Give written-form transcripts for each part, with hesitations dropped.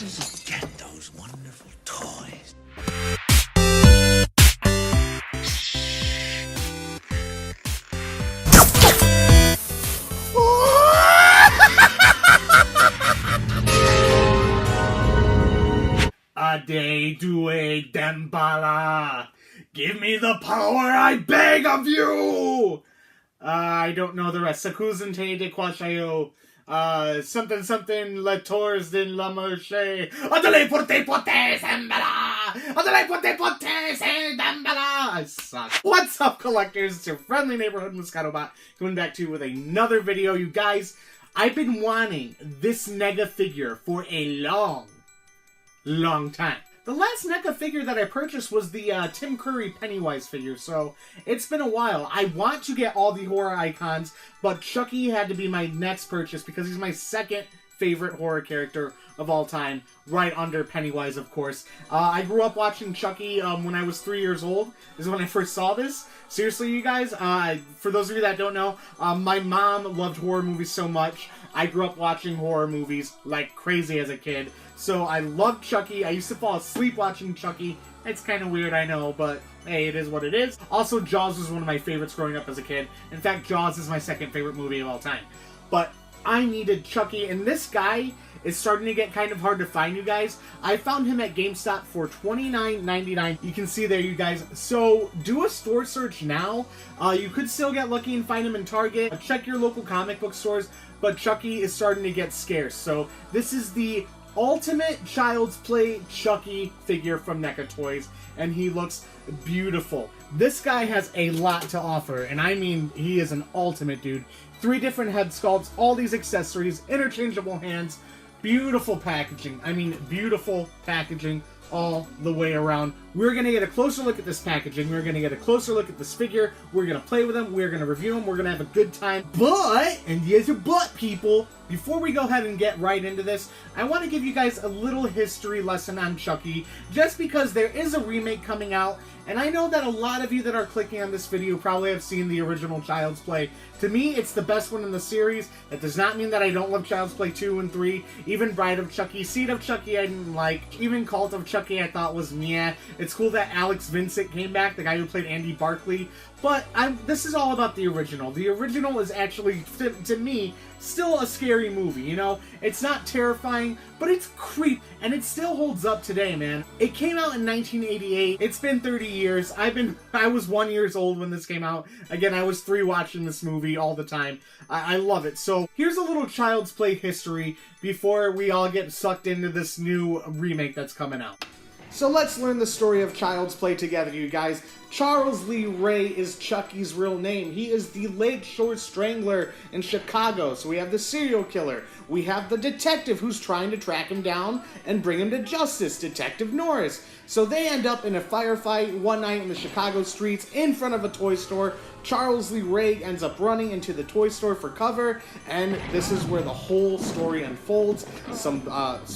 does he get those wonderful toys? Ade due dembala. Give me the power, I beg of you! I don't know the rest. Sakuzente de Quashayo. Something something La Tours de la Marche. Adele porte porte sembala! Adele porte porte sembala! I suck. What's up, collectors? It's your friendly neighborhood Moescato bot coming back to you with another video. You guys, I've been wanting this Neca figure for a long time. The last Neca figure that I purchased was the Tim Curry Pennywise figure, so it's been a while. I want to get all the horror icons, but Chucky had to be my next purchase because he's my second favorite horror character of all time, right under Pennywise, of course. I grew up watching Chucky when I was 3 years old, is when I first saw this. Seriously, you guys, for those of you that don't know, my mom loved horror movies so much. I grew up watching horror movies like crazy as a kid, so I loved Chucky. I used to fall asleep watching Chucky. It's kind of weird, I know, but hey, it is what it is. Also, Jaws was one of my favorites growing up as a kid. In fact, Jaws is my second favorite movie of all time. But I needed Chucky, and this guy is starting to get kind of hard to find, you guys. I found him at GameStop for $29.99. You can see there, you guys. So do a store search now. You could still get lucky and find him in Target. Check your local comic book stores, but Chucky is starting to get scarce. So this is the ultimate Child's Play Chucky figure from Neca Toys, and he looks beautiful. This guy has a lot to offer, and I mean, he is an ultimate dude. 3 different head sculpts, all these accessories, interchangeable hands, beautiful packaging. I mean, beautiful packaging all the way around. We're going to get a closer look at this packaging. We're going to get a closer look at this figure. We're going to play with him. We're going to review him. We're going to have a good time. But, and yes, but people, before we go ahead and get right into this, I want to give you guys a little history lesson on Chucky, just because there is a remake coming out, and I know that a lot of you that are clicking on this video probably have seen the original Child's Play. To me, it's the best one in the series. That does not mean that I don't love Child's Play 2 and 3. Even Bride of Chucky, Seed of Chucky I didn't like. Even Cult of Chucky I thought was meh. It's cool that Alex Vincent came back, the guy who played Andy Barclay. But this is all about the original. The original is actually, to me, still a scary movie, you know? It's not terrifying, but it's creepy, and it still holds up today, man. It came out in 1988. It's been 30 years. I was 1 year old when this came out. Again, I was 3 watching this movie all the time. I love it. So here's a little Child's Play history before we all get sucked into this new remake that's coming out. So let's learn the story of Child's Play together, you guys. Charles Lee Ray is Chucky's real name. He is the Lakeshore Strangler in Chicago. So we have the serial killer. We have the detective who's trying to track him down and bring him to justice, Detective Norris. So they end up in a firefight one night in the Chicago streets in front of a toy store. Charles Lee Ray ends up running into the toy store for cover, and this is where the whole story unfolds. Some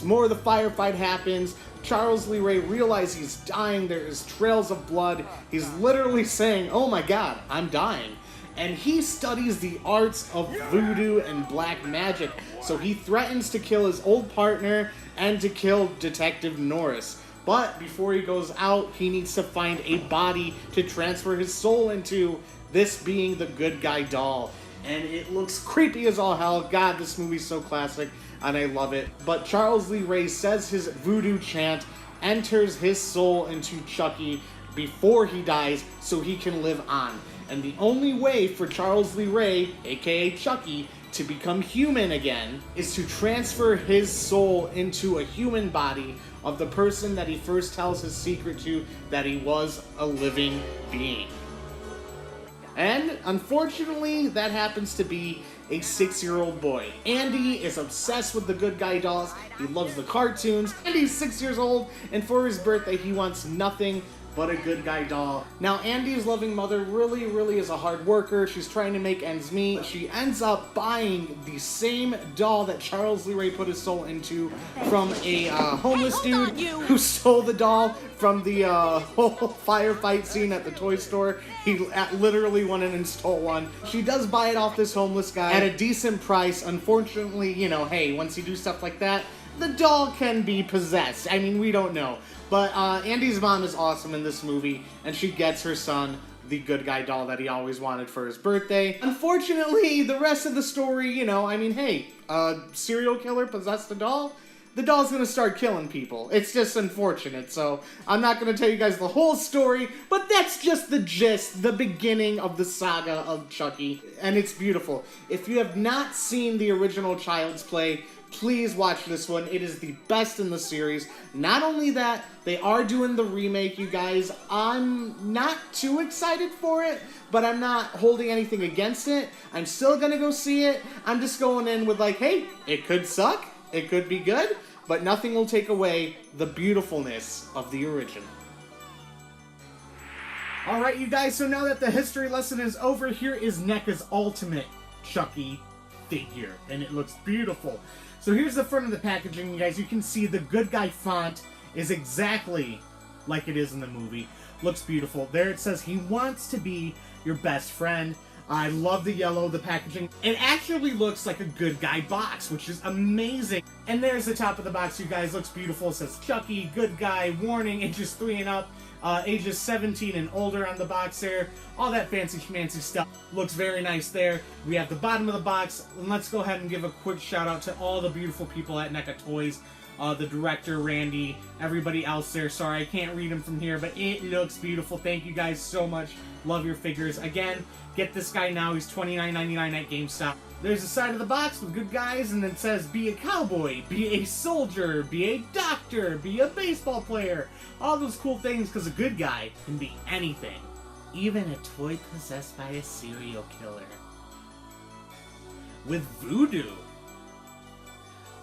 more of the firefight happens. Charles Lee Ray realizes he's dying. There is trails of blood. He's literally saying, "Oh my God, I'm dying." And he studies the arts of voodoo and black magic. So he threatens to kill his old partner and to kill Detective Norris. But before he goes out, he needs to find a body to transfer his soul into, this being the good guy doll. And it looks creepy as all hell. God, this movie's so classic, and I love it. But Charles Lee Ray says his voodoo chant, enters his soul into Chucky before he dies so he can live on. And the only way for Charles Lee Ray, aka Chucky, to become human again is to transfer his soul into a human body of the person that he first tells his secret to, that he was a living being. And unfortunately, that happens to be a 6-year-old boy. Andy is obsessed with the good guy dolls. He loves the cartoons. And he's 6 years old, and for his birthday, he wants nothing but a good guy doll. Now, Andy's loving mother really is a hard worker. She's trying to make ends meet. She ends up buying the same doll that Charles Lee Ray put his soul into from a homeless dude who stole the doll from the whole firefight scene at the toy store. He literally went in and stole one. She does buy it off this homeless guy at a decent price. Unfortunately, you know, hey, once you do stuff like that, the doll can be possessed. I mean, we don't know. But Andy's mom is awesome in this movie, and she gets her son the good guy doll that he always wanted for his birthday. Unfortunately, the rest of the story, you know, I mean, hey, a serial killer possessed a doll? The doll's gonna start killing people. It's just unfortunate, so I'm not gonna tell you guys the whole story, but that's just the gist, the beginning of the saga of Chucky, and it's beautiful. If you have not seen the original Child's Play, please watch this one. It is the best in the series. Not only that, they are doing the remake, you guys. I'm not too excited for it, but I'm not holding anything against it. I'm still gonna go see it. I'm just going in with like, hey, it could suck, it could be good, but nothing will take away the beautifulness of the original. Alright, you guys, so now that the history lesson is over, here is NECA's ultimate Chucky figure, and it looks beautiful. So here's the front of the packaging, you guys. You can see the good guy font is exactly like it is in the movie. Looks beautiful. There it says he wants to be your best friend. I love the yellow, the packaging. It actually looks like a good guy box, which is amazing. And there's the top of the box, you guys. Looks beautiful. It says Chucky, good guy, warning, ages 3 and up, ages 17 and older on the box there. All that fancy schmancy stuff. Looks very nice there. We have the bottom of the box. And let's go ahead and give a quick shout out to all the beautiful people at Neca Toys. The director, Randy, everybody else there. Sorry, I can't read them from here, but it looks beautiful. Thank you guys so much. Love your figures. Again, get this guy now. He's $29.99 at GameStop. There's a side of the box with good guys, and it says, be a cowboy, be a soldier, be a doctor, be a baseball player. All those cool things, because a good guy can be anything. Even a toy possessed by a serial killer. With voodoo.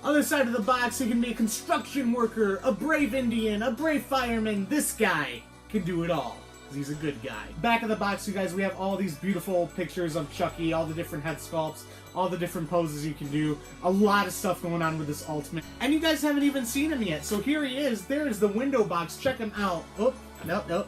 Other side of the box, he can be a construction worker, a brave Indian, a brave fireman. This guy can do it all, because he's a good guy. Back of the box, you guys, we have all these beautiful pictures of Chucky, all the different head sculpts, all the different poses you can do. A lot of stuff going on with this Ultimate. And you guys haven't even seen him yet, so here he is. There is the window box. Check him out. Oh, nope.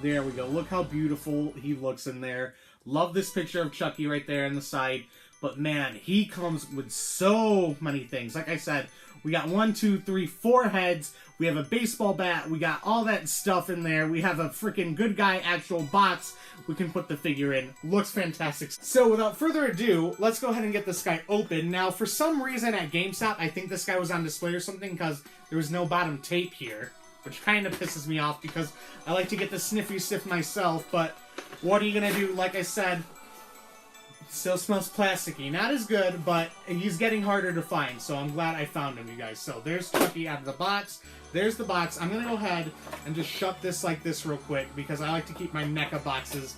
There we go. Look how beautiful he looks in there. Love this picture of Chucky right there on the side. But man, he comes with so many things. Like I said, we got 1, 2, 3, 4 heads. We have a baseball bat. We got all that stuff in there. We have a freaking good guy actual box we can put the figure in. Looks fantastic. So without further ado, let's go ahead and get this guy open. Now, for some reason at GameStop, I think this guy was on display or something because there was no bottom tape here, which kind of pisses me off because I like to get the sniffy stiff myself. But what are you going to do? Like I said, still smells plasticky. Not as good, but he's getting harder to find, so I'm glad I found him, you guys. So there's Chucky out of the box. There's the box. I'm going to go ahead and just shut this like this real quick because I like to keep my NECA boxes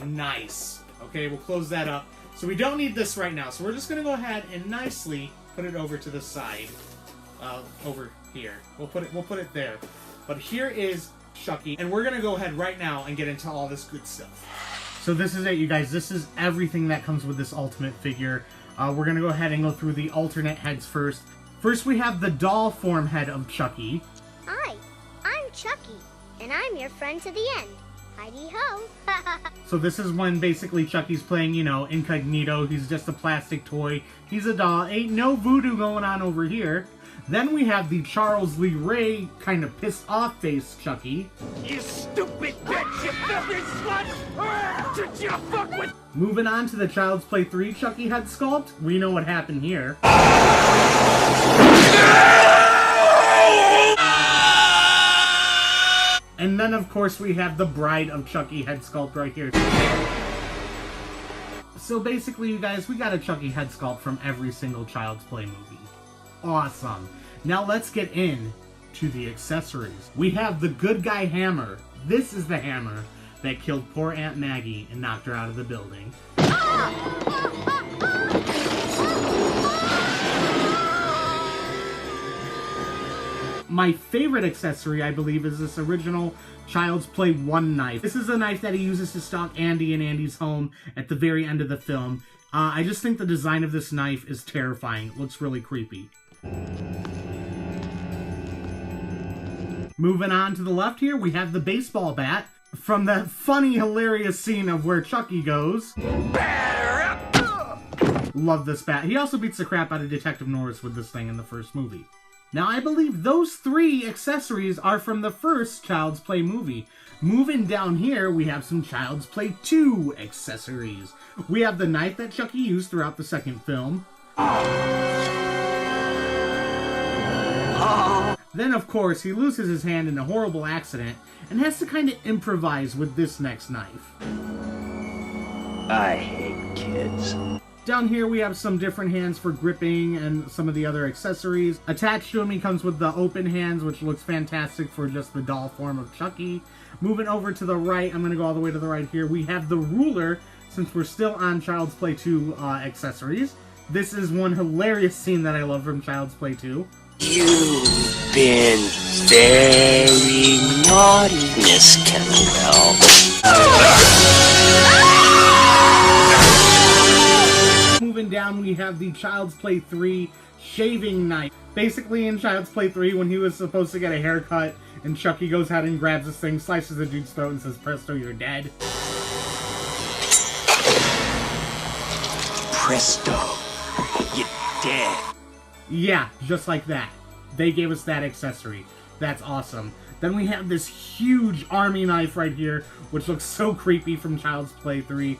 nice. Okay, we'll close that up. So we don't need this right now, so we're just going to go ahead and nicely put it over to the side. Over here. We'll put it there. But here is Chucky, and we're going to go ahead right now and get into all this good stuff. So this is it, you guys. This is everything that comes with this Ultimate figure. We're going to go ahead and go through the alternate heads first. First, we have the doll form head of Chucky. Hi, I'm Chucky, and I'm your friend to the end. Heidi-ho. So this is when basically Chucky's playing, you know, incognito. He's just a plastic toy. He's a doll. Ain't no voodoo going on over here. Then we have the Charles Lee Ray kind of pissed off face Chucky. You stupid bitch, you filthy slut! Did you fuck with... Moving on to the Child's Play 3 Chucky head sculpt. We know what happened here. And then, of course, we have the Bride of Chucky head sculpt right here. So basically, you guys, we got a Chucky head sculpt from every single Child's Play movie. Awesome. Now let's get in to the accessories. We have the good guy hammer. This is the hammer that killed poor Aunt Maggie and knocked her out of the building. My favorite accessory, I believe, is this original Child's Play 1 knife. This is a knife that he uses to stalk Andy in Andy's home at the very end of the film. I just think the design of this knife is terrifying. It looks really creepy. Moving on to the left here, we have the baseball bat from that funny, hilarious scene of where Chucky goes. Batter up! Love this bat. He also beats the crap out of Detective Norris with this thing in the first movie. Now, I believe those 3 accessories are from the first Child's Play movie. Moving down here, we have some Child's Play 2 accessories. We have the knife that Chucky used throughout the second film. Then, of course, he loses his hand in a horrible accident and has to kind of improvise with this next knife. I hate kids. Down here we have some different hands for gripping and some of the other accessories. Attached to him he comes with the open hands, which looks fantastic for just the doll form of Chucky. Moving over to the right, I'm going to go all the way to the right here. We have the ruler, since we're still on Child's Play 2 accessories. This is one hilarious scene that I love from Child's Play 2. You've been very naughty, Miss Campbell. Moving down, we have the Child's Play 3 shaving knife. Basically, in Child's Play 3, when he was supposed to get a haircut, and Chucky goes ahead and grabs this thing, slices the dude's throat, and says, "Presto, you're dead." Presto, you're dead. Yeah, just like that. They gave us that accessory. That's awesome. Then we have this huge army knife right here, which looks so creepy from Child's Play 3.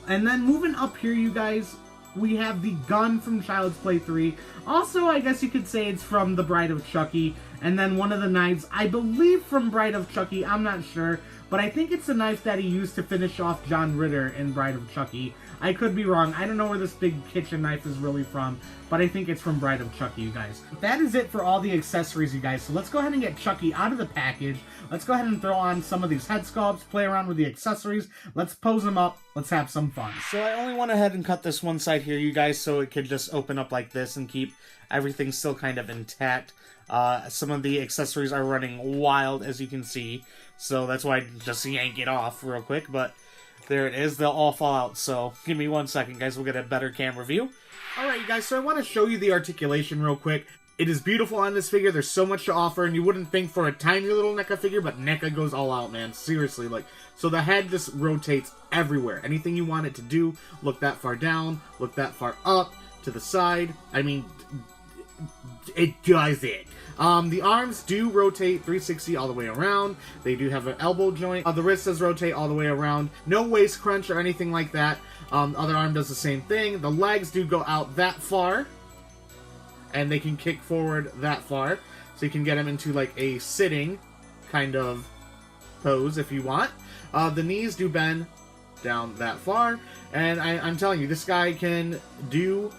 And then moving up here, you guys, we have the gun from Child's Play 3. Also, I guess you could say it's from The Bride of Chucky. And then one of the knives, I believe from Bride of Chucky, I'm not sure. But I think it's the knife that he used to finish off John Ritter in Bride of Chucky. I could be wrong. I don't know where this big kitchen knife is really from, but I think it's from Bride of Chucky, you guys. That is it for all the accessories, you guys. So let's go ahead and get Chucky out of the package. Let's go ahead and throw on some of these head sculpts, play around with the accessories. Let's pose them up. Let's have some fun. So I only went ahead and cut this one side here, you guys, so it could just open up like this and keep everything still kind of intact. Some of the accessories are running wild, as you can see, so that's why I just yank it off real quick, but there it is. They'll all fall out, so give me 1 second, guys. We'll get a better camera view. Alright, you guys, so I want to show you the articulation real quick. It is beautiful on this figure. There's so much to offer, and you wouldn't think for a tiny little NECA figure, but NECA goes all out, man. Seriously, like, so the head just rotates everywhere. Anything you want it to do, look that far down, look that far up, to the side. I mean, it does it. The arms do rotate 360 all the way around. They do have an elbow joint. The wrist does rotate all the way around. No waist crunch or anything like that. The other arm does the same thing. The legs do go out that far, and they can kick forward that far. So you can get them into like a sitting kind of pose if you want. The knees do bend down that far. And I'm telling you, this guy can do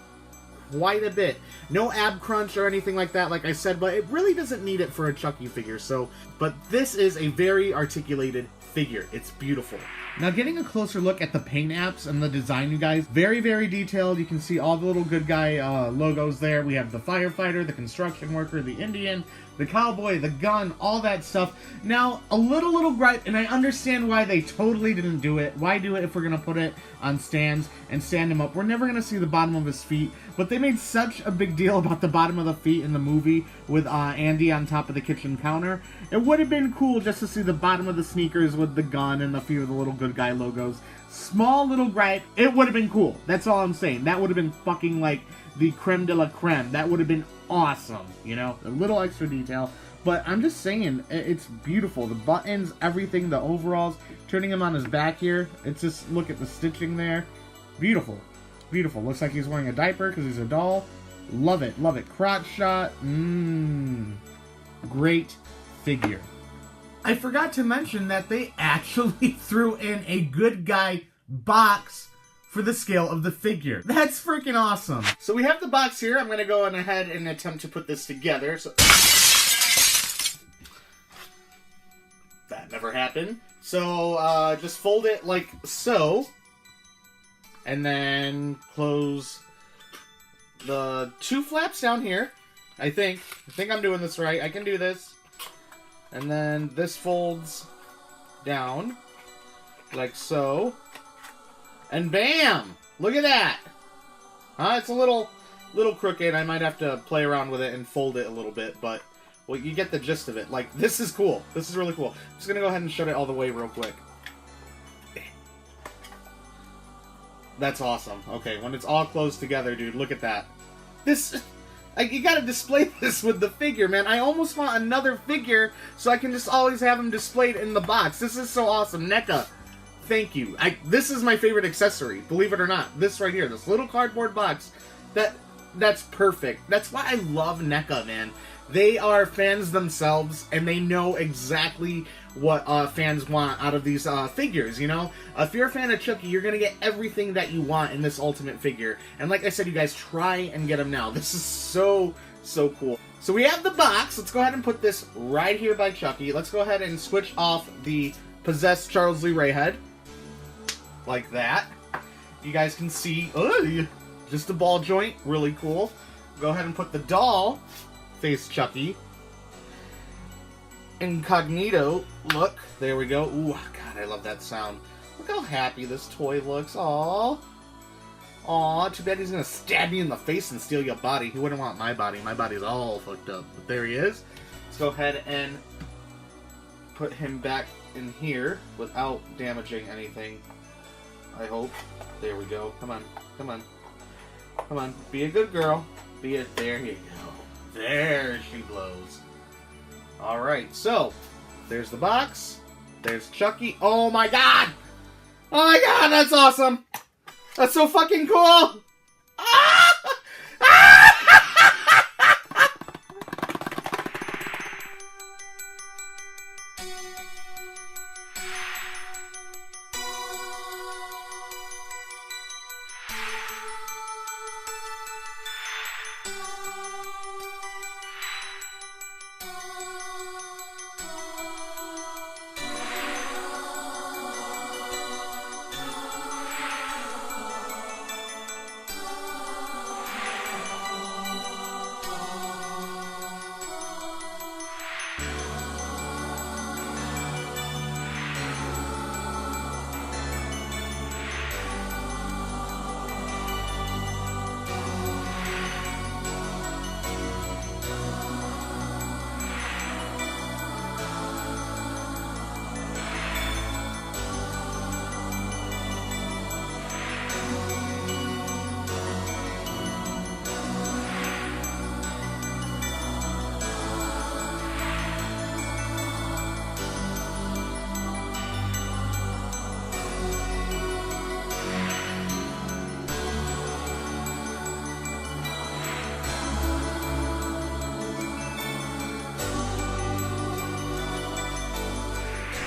quite a bit. No ab crunch or anything like that, like I said, but it really doesn't need it for a Chucky figure. So, but this is a very articulated figure. It's beautiful. Now, getting a closer look at the paint apps and the design, you guys, very, very detailed. You can see all the little good guy logos there. We have the firefighter, the construction worker, the Indian, the cowboy, the gun, all that stuff. Now, a little gripe, and I understand why they totally didn't do it. Why do it if we're going to put it on stands and stand him up? We're never going to see the bottom of his feet, but they made such a big deal about the bottom of the feet in the movie with Andy on top of the kitchen counter. It would have been cool just to see the bottom of the sneakers with the gun and a few of the little good guy logos. Small little gripe. It would have been cool. That's all I'm saying. That would have been fucking like the creme de la creme. That would have been awesome, you know? A little extra detail. But I'm just saying, it's beautiful. The buttons, everything, the overalls, turning him on his back here. It's just, look at the stitching there. Beautiful. Beautiful. Looks like he's wearing a diaper because he's a doll. Love it. Love it. Crotch shot. Great figure. I forgot to mention that they actually threw in a good guy box for the scale of the figure. That's freaking awesome. So we have the box here. I'm going to go on ahead and attempt to put this together. So that never happened. So just fold it like so. And then close the two flaps down here. I think I'm doing this right. I can do this. And then this folds down like so. And bam! Look at that! It's a little crooked. I might have to play around with it and fold it a little bit, but well, you get the gist of it. Like, this is cool. This is really cool. I'm just gonna go ahead and shut it all the way real quick. That's awesome. Okay, when it's all closed together, dude, look at that. This... you gotta display this with the figure, man. I almost want another figure so I can just always have him displayed in the box. This is so awesome. NECA, thank you. This is my favorite accessory, believe it or not. This right here, this little cardboard box, that's perfect. That's why I love NECA, man. They are fans themselves, and they know exactly what fans want out of these figures, you know? If you're a fan of Chucky, you're going to get everything that you want in this Ultimate figure. And like I said, you guys, try and get them now. This is so, so cool. So we have the box. Let's go ahead and put this right here by Chucky. Let's go ahead and switch off the possessed Charles Lee Ray head. Like that. You guys can see, just a ball joint. Really cool. Go ahead and put the doll face Chucky. Incognito look. There we go. Ooh, God, I love that sound. Look how happy this toy looks. Aww. Aww, too bad he's gonna stab me in the face and steal your body. He wouldn't want my body. My body's all fucked up. But there he is. Let's go ahead and put him back in here without damaging anything. I hope. There we go. Come on. Come on. Come on. Be a good girl. Be a... There you go. There she blows. Alright, so, there's the box. There's Chucky. Oh my god! Oh my god, that's awesome! That's so fucking cool! Ah!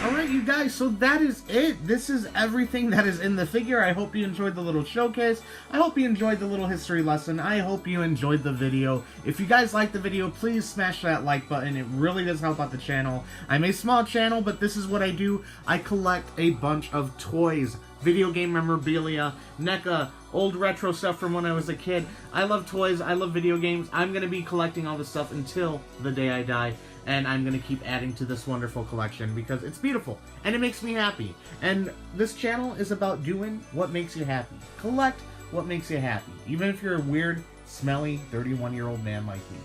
Alright, you guys, so that is it. This is everything that is in the figure. I hope you enjoyed the little showcase. I hope you enjoyed the little history lesson. I hope you enjoyed the video. If you guys liked the video, please smash that like button. It really does help out the channel. I'm a small channel, but this is what I do. I collect a bunch of toys, video game memorabilia, NECA, old retro stuff from when I was a kid. I love toys. I love video games. I'm going to be collecting all this stuff until the day I die. And I'm going to keep adding to this wonderful collection because it's beautiful and it makes me happy. And this channel is about doing what makes you happy. Collect what makes you happy. Even if you're a weird, smelly, 31-year-old man like me.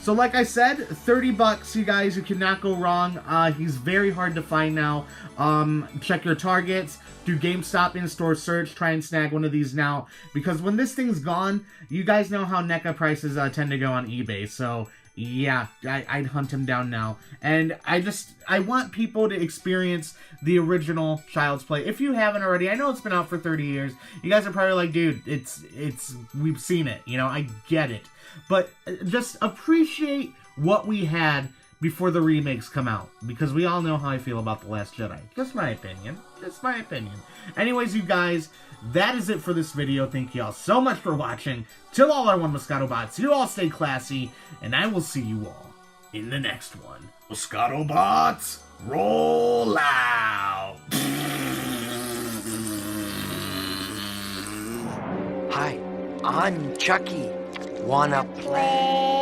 So like I said, $30, you guys, you cannot go wrong. He's very hard to find now. Check your targets. Do GameStop in-store search. Try and snag one of these now. Because when this thing's gone, you guys know how NECA prices tend to go on eBay. So yeah, I'd hunt him down now. And I want people to experience the original Child's Play. If you haven't already, I know it's been out for 30 years. You guys are probably like, dude, we've seen it. You know, I get it. But just appreciate what we had before the remakes come out. Because we all know how I feel about The Last Jedi. Just my opinion. Just my opinion. Anyways, you guys, that is it for this video. Thank you all so much for watching. Till all our Moescato bots, you all stay classy. And I will see you all in the next one. Moescato bots, roll out. Hi, I'm Chucky. Wanna play?